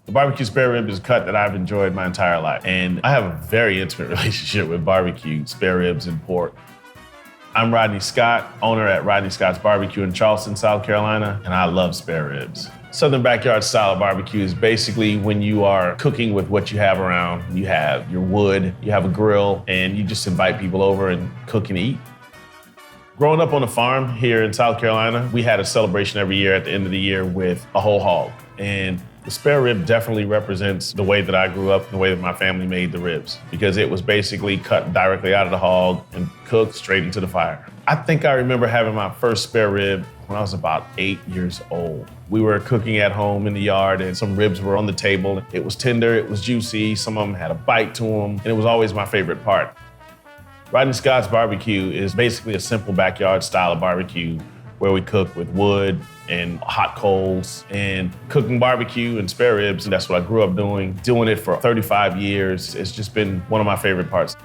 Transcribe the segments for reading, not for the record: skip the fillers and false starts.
The barbecue spare rib is a cut that I've enjoyed my entire life, and I have a very intimate relationship with barbecue, spare ribs, and pork. I'm Rodney Scott, owner at Rodney Scott's BBQ in Charleston, South Carolina, and I love spare ribs. Southern backyard style of barbecue is basically when you are cooking with what you have around. You have your wood, you have a grill, and you just invite people over and cook and eat. Growing up on a farm here in South Carolina, we had a celebration every year at the end of the year with a whole hog. And the spare rib definitely represents the way that I grew up and the way that my family made the ribs, because it was basically cut directly out of the hog and cooked straight into the fire. I think I remember having my first spare rib when I was about 8 years old. We were cooking at home in the yard and some ribs were on the table. It was tender, it was juicy, some of them had a bite to them, and it was always my favorite part. Rodney Scott's BBQ is basically a simple backyard style of barbecue where we cook with wood and hot coals and cooking barbecue and spare ribs. And that's what I grew up doing it for 35 years. It's just been one of my favorite parts.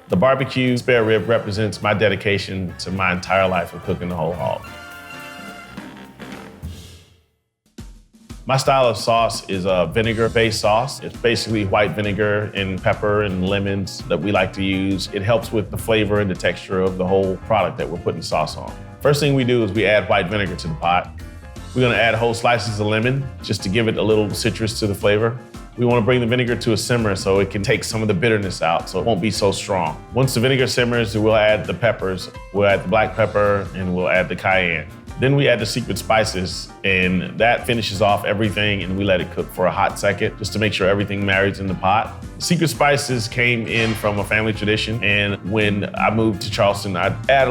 The barbecue spare rib represents my dedication to my entire life of cooking the whole hog. My style of sauce is a vinegar-based sauce. It's basically white vinegar and pepper and lemons that we like to use. It helps with the flavor and the texture of the whole product that we're putting sauce on. First thing we do is we add white vinegar to the pot. We're gonna add whole slices of lemon just to give it a little citrus to the flavor. We wanna bring the vinegar to a simmer so it can take some of the bitterness out so it won't be so strong. Once the vinegar simmers, we'll add the peppers. We'll add the black pepper and we'll add the cayenne. Then we add the secret spices, and that finishes off everything, and we let it cook for a hot second just to make sure everything marries in the pot. Secret spices came in from a family tradition, and when I moved to Charleston, I'd add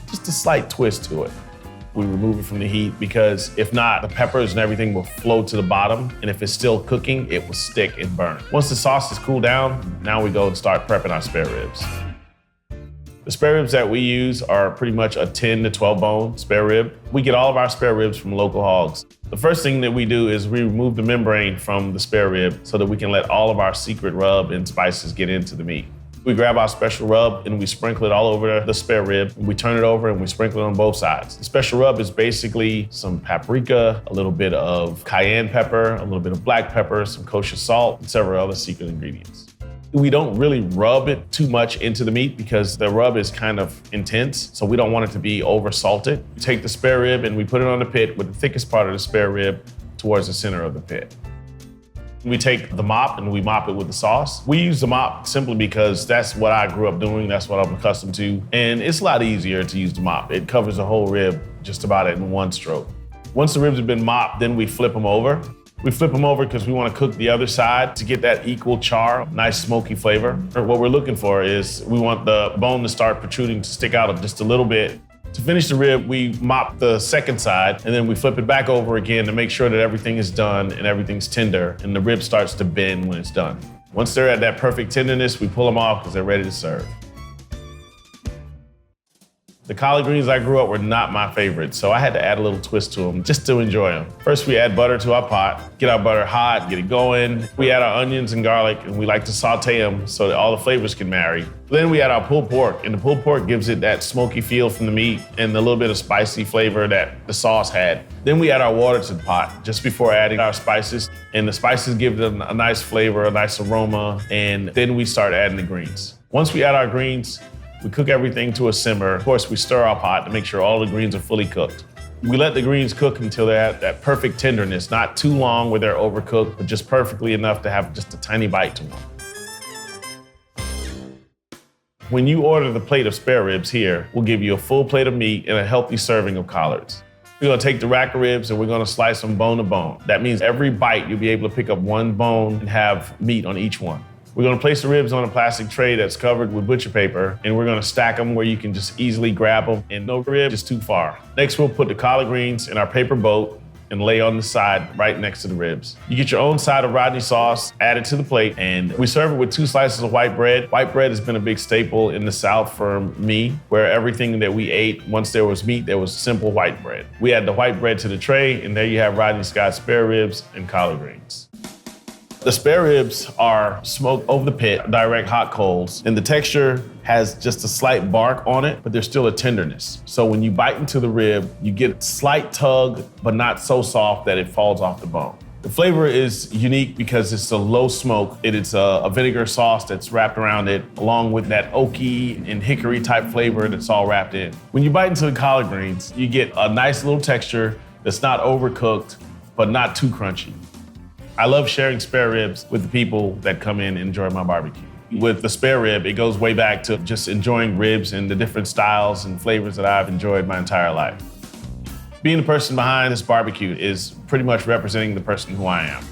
just a slight twist to it. We remove it from the heat because if not, the peppers and everything will flow to the bottom, and if it's still cooking, it will stick and burn. Once the sauce is cooled down, now we go and start prepping our spare ribs. The spare ribs that we use are pretty much a 10 to 12 bone spare rib. We get all of our spare ribs from local hogs. The first thing that we do is we remove the membrane from the spare rib so that we can let all of our secret rub and spices get into the meat. We grab our special rub and we sprinkle it all over the spare rib. We turn it over and we sprinkle it on both sides. The special rub is basically some paprika, a little bit of cayenne pepper, a little bit of black pepper, some kosher salt, and several other secret ingredients. We don't really rub it too much into the meat because the rub is kind of intense, so we don't want it to be over salted. We take the spare rib and we put it on the pit with the thickest part of the spare rib towards the center of the pit. We take the mop and we mop it with the sauce. We use the mop simply because that's what I grew up doing, that's what I'm accustomed to, and it's a lot easier to use the mop. It covers the whole rib just about in one stroke. Once the ribs have been mopped, then we flip them over. We flip them over because we want to cook the other side to get that equal char, nice smoky flavor. What we're looking for is we want the bone to start protruding, to stick out just a little bit. To finish the rib, we mop the second side and then we flip it back over again to make sure that everything is done and everything's tender and the rib starts to bend when it's done. Once they're at that perfect tenderness, we pull them off because they're ready to serve. The collard greens I grew up were not my favorite, so I had to add a little twist to them just to enjoy them. First, we add butter to our pot, get our butter hot, get it going. We add our onions and garlic, and we like to saute them so that all the flavors can marry. Then we add our pulled pork, and the pulled pork gives it that smoky feel from the meat and the little bit of spicy flavor that the sauce had. Then we add our water to the pot just before adding our spices, and the spices give it a nice flavor, a nice aroma, and then we start adding the greens. Once we add our greens, we cook everything to a simmer. Of course, we stir our pot to make sure all the greens are fully cooked. We let the greens cook until they're at that perfect tenderness, not too long where they're overcooked, but just perfectly enough to have just a tiny bite to them. When you order the plate of spare ribs here, we'll give you a full plate of meat and a healthy serving of collards. We're gonna take the rack of ribs and we're gonna slice them bone to bone. That means every bite you'll be able to pick up one bone and have meat on each one. We're gonna place the ribs on a plastic tray that's covered with butcher paper, and we're gonna stack them where you can just easily grab them, and no rib is too far. Next, we'll put the collard greens in our paper boat and lay on the side right next to the ribs. You get your own side of Rodney sauce, add it to the plate, and we serve it with 2 slices of white bread. White bread has been a big staple in the South for me, where everything that we ate, once there was meat, there was simple white bread. We add the white bread to the tray, and there you have Rodney Scott spare ribs and collard greens. The spare ribs are smoked over the pit, direct hot coals, and the texture has just a slight bark on it, but there's still a tenderness. So when you bite into the rib, you get a slight tug, but not so soft that it falls off the bone. The flavor is unique because it's a low smoke. It is a vinegar sauce that's wrapped around it, along with that oaky and hickory type flavor that's all wrapped in. When you bite into the collard greens, you get a nice little texture that's not overcooked, but not too crunchy. I love sharing spare ribs with the people that come in and enjoy my barbecue. With the spare rib, it goes way back to just enjoying ribs and the different styles and flavors that I've enjoyed my entire life. Being the person behind this barbecue is pretty much representing the person who I am.